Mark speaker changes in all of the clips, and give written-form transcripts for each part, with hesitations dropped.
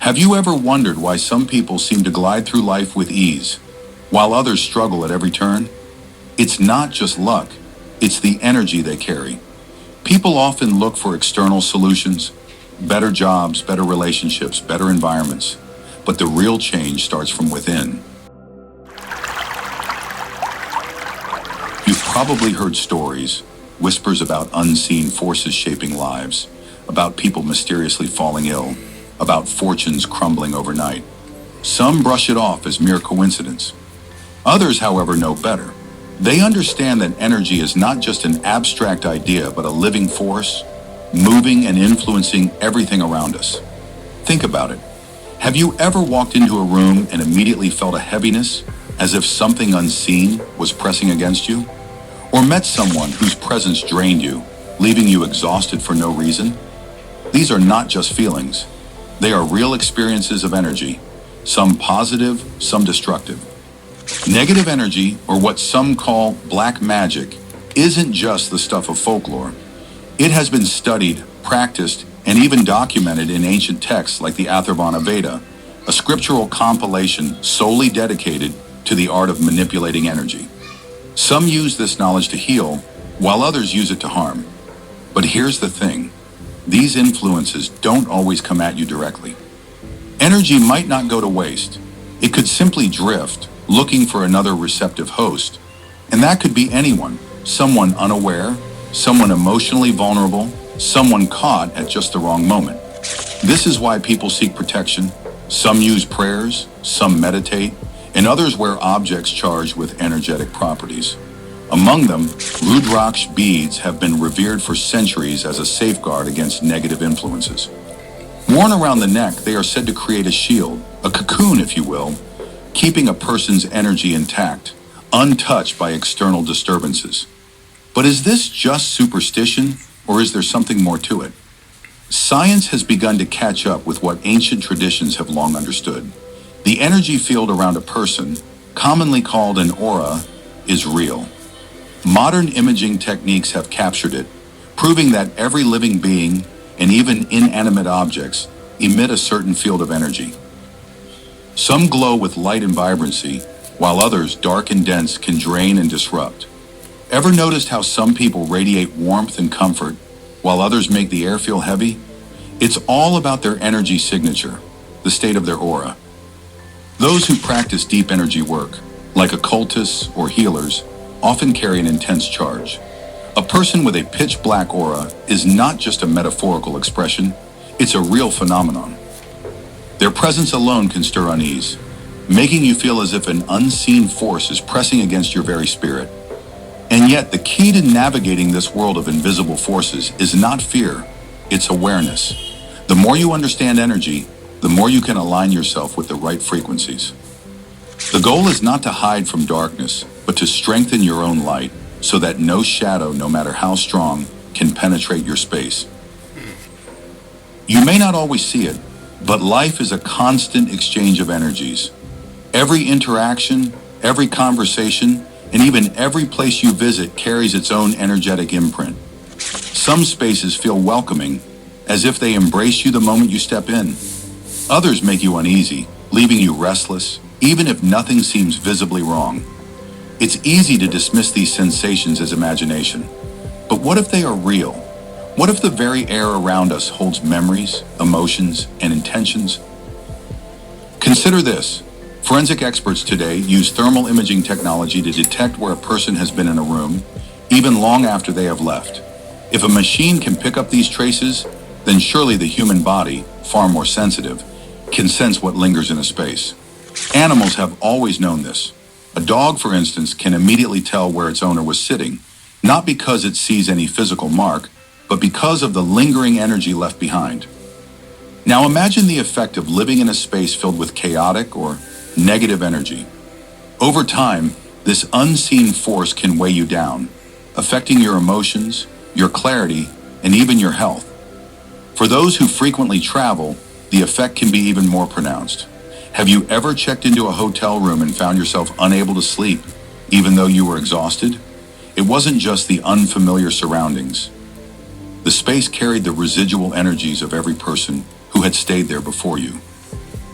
Speaker 1: Have you ever wondered why some people seem to glide through life with ease, while others struggle at every turn? It's not just luck, it's the energy they carry. People often look for external solutions, better jobs, better relationships, better environments, but the real change starts from within. You've probably heard stories, whispers about unseen forces shaping lives, about people mysteriously falling ill, about fortunes crumbling overnight. Some brush it off as mere coincidence. Others, however, know better. They understand that energy is not just an abstract idea, but a living force, moving and influencing everything around us. Think about it. Have you ever walked into a room and immediately felt a heaviness, as if something unseen was pressing against you? Or met someone whose presence drained you, leaving you exhausted for no reason? These are not just feelings. They are real experiences of energy, some positive, some destructive. Negative energy, or what some call black magic, isn't just the stuff of folklore. It has been studied, practiced, and even documented in ancient texts like the Atharvana Veda, a scriptural compilation solely dedicated to the art of manipulating energy. Some use this knowledge to heal, while others use it to harm. But here's the thing. These influences don't always come at you directly. Energy might not go to waste. It could simply drift, looking for another receptive host. And that could be anyone, someone unaware, someone emotionally vulnerable, someone caught at just the wrong moment. This is why people seek protection. Some use prayers, some meditate, and others wear objects charged with energetic properties. Among them, Rudraksh beads have been revered for centuries as a safeguard against negative influences. Worn around the neck, they are said to create a shield, a cocoon if you will, keeping a person's energy intact, untouched by external disturbances. But is this just superstition, or is there something more to it? Science has begun to catch up with what ancient traditions have long understood. The energy field around a person, commonly called an aura, is real. Modern imaging techniques have captured it, proving that every living being, and even inanimate objects, emit a certain field of energy. Some glow with light and vibrancy, while others, dark and dense, can drain and disrupt. Ever noticed how some people radiate warmth and comfort, while others make the air feel heavy? It's all about their energy signature, the state of their aura. Those who practice deep energy work, like occultists or healers, often carry an intense charge. A person with a pitch black aura is not just a metaphorical expression, it's a real phenomenon. Their presence alone can stir unease, making you feel as if an unseen force is pressing against your very spirit. And yet, the key to navigating this world of invisible forces is not fear, it's awareness. The more you understand energy, the more you can align yourself with the right frequencies. The goal is not to hide from darkness, but to strengthen your own light so that no shadow, no matter how strong, can penetrate your space. You may not always see it, but life is a constant exchange of energies. Every interaction, every conversation, and even every place you visit carries its own energetic imprint. Some spaces feel welcoming, as if they embrace you the moment you step in. Others make you uneasy, leaving you restless, even if nothing seems visibly wrong. It's easy to dismiss these sensations as imagination. But what if they are real? What if the very air around us holds memories, emotions, and intentions? Consider this. Forensic experts today use thermal imaging technology to detect where a person has been in a room, even long after they have left. If a machine can pick up these traces, then surely the human body, far more sensitive, can sense what lingers in a space. Animals have always known this. A dog, for instance, can immediately tell where its owner was sitting, not because it sees any physical mark, but because of the lingering energy left behind. Now imagine the effect of living in a space filled with chaotic or negative energy. Over time, this unseen force can weigh you down, affecting your emotions, your clarity, and even your health. For those who frequently travel, the effect can be even more pronounced. Have you ever checked into a hotel room and found yourself unable to sleep, even though you were exhausted? It wasn't just the unfamiliar surroundings. The space carried the residual energies of every person who had stayed there before you.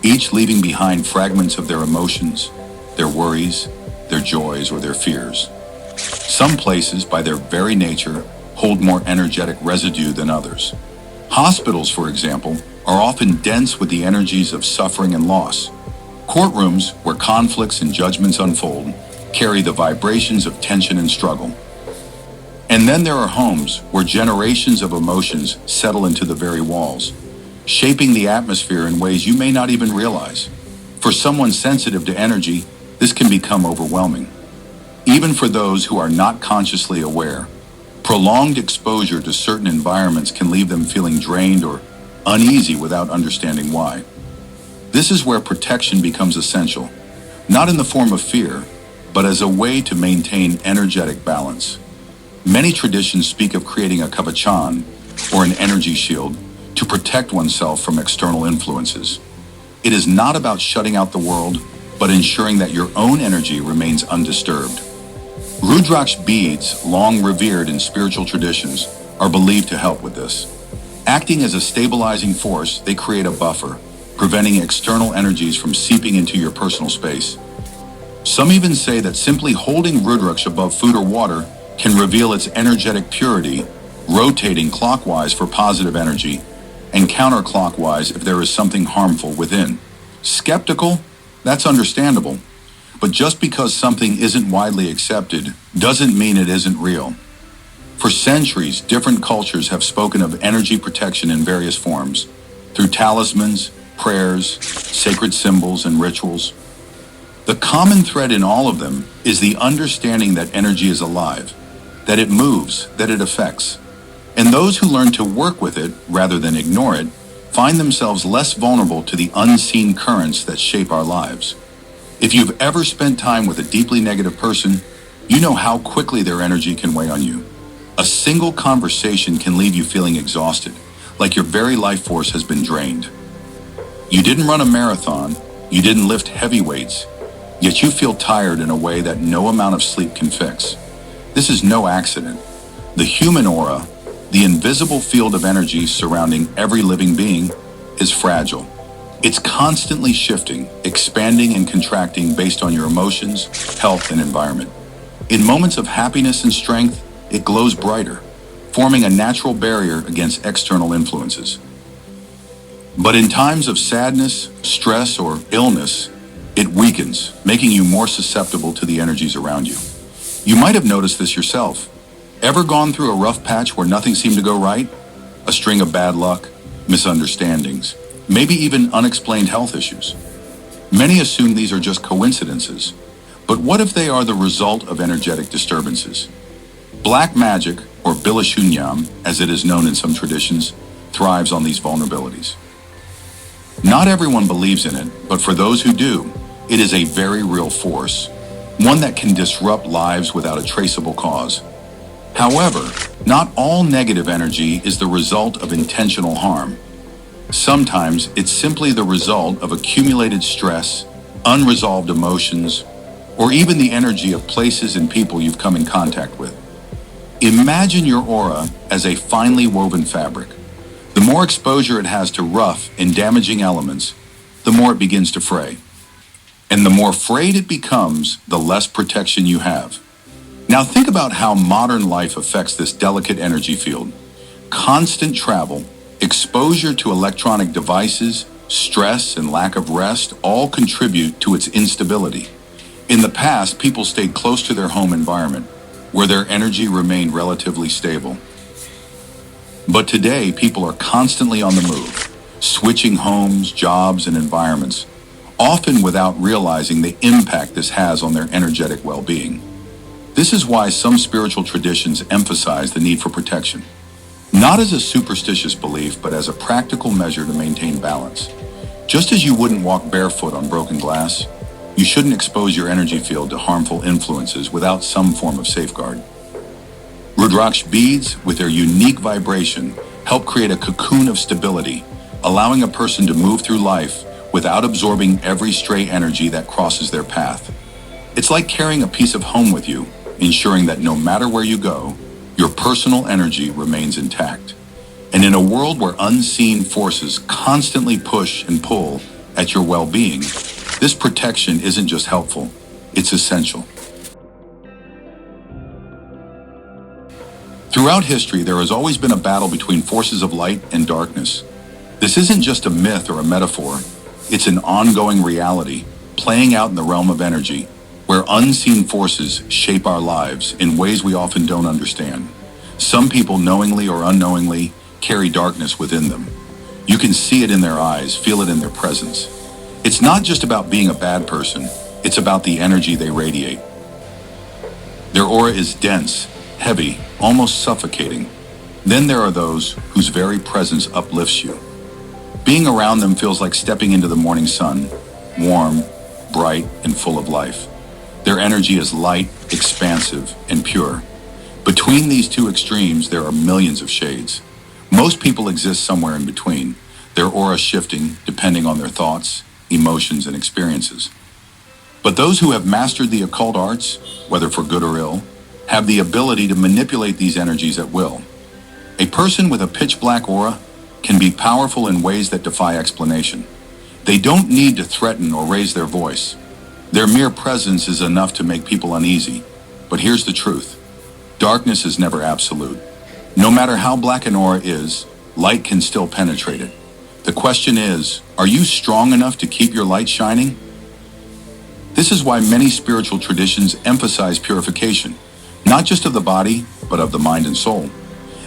Speaker 1: each leaving behind fragments of their emotions, their worries, their joys, or their fears. Some places, by their very nature, hold more energetic residue than others. Hospitals, for example, are often dense with the energies of suffering and loss. Courtrooms, where conflicts and judgments unfold, carry the vibrations of tension and struggle. And then there are homes where generations of emotions settle into the very walls, shaping the atmosphere in ways you may not even realize. For someone sensitive to energy, this can become overwhelming. Even for those who are not consciously aware, prolonged exposure to certain environments can leave them feeling drained or uneasy without understanding why. This is where protection becomes essential, not in the form of fear, but as a way to maintain energetic balance. Many traditions speak of creating a kavachan, or an energy shield, to protect oneself from external influences. It is not about shutting out the world, but ensuring that your own energy remains undisturbed. Rudraksh beads, long revered in spiritual traditions, are believed to help with this. Acting as a stabilizing force, they create a buffer, preventing external energies from seeping into your personal space. Some even say that simply holding Rudraksh above food or water can reveal its energetic purity, rotating clockwise for positive energy, and counterclockwise if there is something harmful within. Skeptical? That's understandable. But just because something isn't widely accepted doesn't mean it isn't real. For centuries, different cultures have spoken of energy protection in various forms, through talismans, prayers, sacred symbols, and rituals. The common thread in all of them is the understanding that energy is alive, that it moves, that it affects. And those who learn to work with it rather than ignore it find themselves less vulnerable to the unseen currents that shape our lives. If you've ever spent time with a deeply negative person, you know how quickly their energy can weigh on you. A single conversation can leave you feeling exhausted, like your very life force has been drained. You didn't run a marathon, you didn't lift heavy weights, yet you feel tired in a way that no amount of sleep can fix. This is no accident. The human aura, the invisible field of energy surrounding every living being, is fragile. It's constantly shifting, expanding and contracting based on your emotions, health, and environment. In moments of happiness and strength, it glows brighter, forming a natural barrier against external influences. But in times of sadness, stress, or illness, it weakens, making you more susceptible to the energies around you. You might have noticed this yourself. Ever gone through a rough patch where nothing seemed to go right? A string of bad luck, misunderstandings, maybe even unexplained health issues. Many assume these are just coincidences, but what if they are the result of energetic disturbances? Black magic, or bilishunyam, as it is known in some traditions, thrives on these vulnerabilities. Not everyone believes in it, but for those who do, it is a very real force, one that can disrupt lives without a traceable cause. However, not all negative energy is the result of intentional harm. Sometimes it's simply the result of accumulated stress, unresolved emotions, or even the energy of places and people you've come in contact with. Imagine your aura as a finely woven fabric. The more exposure it has to rough and damaging elements, the more it begins to fray. And the more frayed it becomes, the less protection you have. Now think about how modern life affects this delicate energy field. Constant travel, exposure to electronic devices, stress, and lack of rest all contribute to its instability. In the past, people stayed close to their home environment, where their energy remained relatively stable. But today, people are constantly on the move, switching homes, jobs, and environments, often without realizing the impact this has on their energetic well-being. This is why some spiritual traditions emphasize the need for protection, not as a superstitious belief, but as a practical measure to maintain balance. Just as you wouldn't walk barefoot on broken glass, you shouldn't expose your energy field to harmful influences without some form of safeguard. Rudraksh beads, with their unique vibration, help create a cocoon of stability, allowing a person to move through life without absorbing every stray energy that crosses their path. It's like carrying a piece of home with you, ensuring that no matter where you go, your personal energy remains intact. And in a world where unseen forces constantly push and pull, at your well-being, this protection isn't just helpful, it's essential. Throughout history, there has always been a battle between forces of light and darkness. This isn't just a myth or a metaphor, it's an ongoing reality, playing out in the realm of energy, where unseen forces shape our lives in ways we often don't understand. Some people, knowingly or unknowingly, carry darkness within them. You can see it in their eyes, feel it in their presence. It's not just about being a bad person, it's about the energy they radiate. Their aura is dense, heavy, almost suffocating. Then there are those whose very presence uplifts you. Being around them feels like stepping into the morning sun, warm, bright, and full of life. Their energy is light, expansive, and pure. Between these two extremes, there are millions of shades. Most people exist somewhere in between, their aura shifting depending on their thoughts, emotions, and experiences. But those who have mastered the occult arts, whether for good or ill, have the ability to manipulate these energies at will. A person with a pitch-black aura can be powerful in ways that defy explanation. They don't need to threaten or raise their voice. Their mere presence is enough to make people uneasy. But here's the truth. Darkness is never absolute. No matter how black an aura is, light can still penetrate it. The question is, are you strong enough to keep your light shining? This is why many spiritual traditions emphasize purification, not just of the body, but of the mind and soul.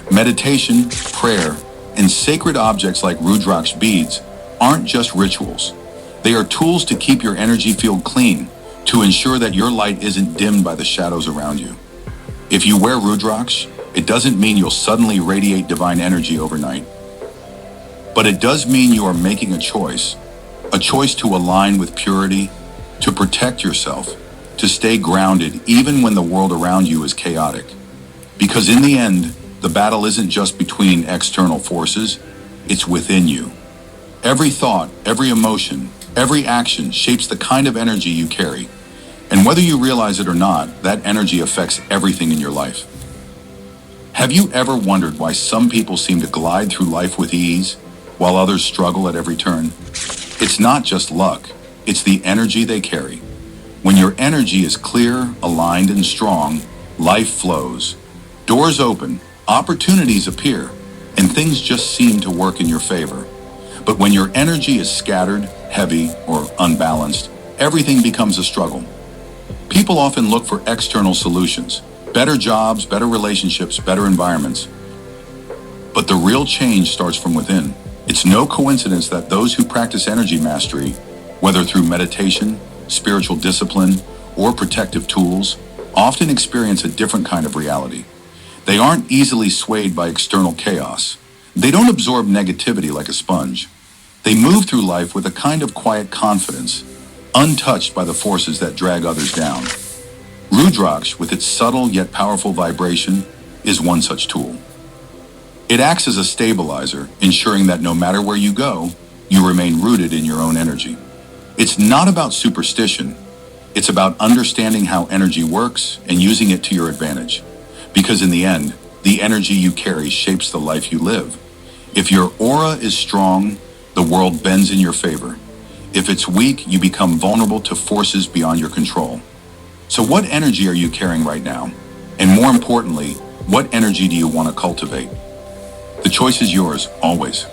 Speaker 1: Meditation, prayer, and sacred objects like Rudraksh beads aren't just rituals. They are tools to keep your energy field clean, to ensure that your light isn't dimmed by the shadows around you. If you wear Rudraksh, it doesn't mean you'll suddenly radiate divine energy overnight. But it does mean you are making a choice to align with purity, to protect yourself, to stay grounded even when the world around you is chaotic. Because in the end, the battle isn't just between external forces, it's within you. Every thought, every emotion, every action shapes the kind of energy you carry. And whether you realize it or not, that energy affects everything in your life. Have you ever wondered why some people seem to glide through life with ease, while others struggle at every turn? It's not just luck, it's the energy they carry. When your energy is clear, aligned, and strong, life flows. Doors open, opportunities appear, and things just seem to work in your favor. But when your energy is scattered, heavy, or unbalanced, everything becomes a struggle. People often look for external solutions, better jobs, better relationships, better environments. But the real change starts from within. It's no coincidence that those who practice energy mastery, whether through meditation, spiritual discipline, or protective tools, often experience a different kind of reality. They aren't easily swayed by external chaos. They don't absorb negativity like a sponge. They move through life with a kind of quiet confidence, untouched by the forces that drag others down. Rudraksh, with its subtle yet powerful vibration, is one such tool. It acts as a stabilizer, ensuring that no matter where you go, you remain rooted in your own energy. It's not about superstition. It's about understanding how energy works and using it to your advantage. Because in the end, the energy you carry shapes the life you live. If your aura is strong, the world bends in your favor. If it's weak, you become vulnerable to forces beyond your control. So what energy are you carrying right now? And more importantly, what energy do you want to cultivate? The choice is yours, always.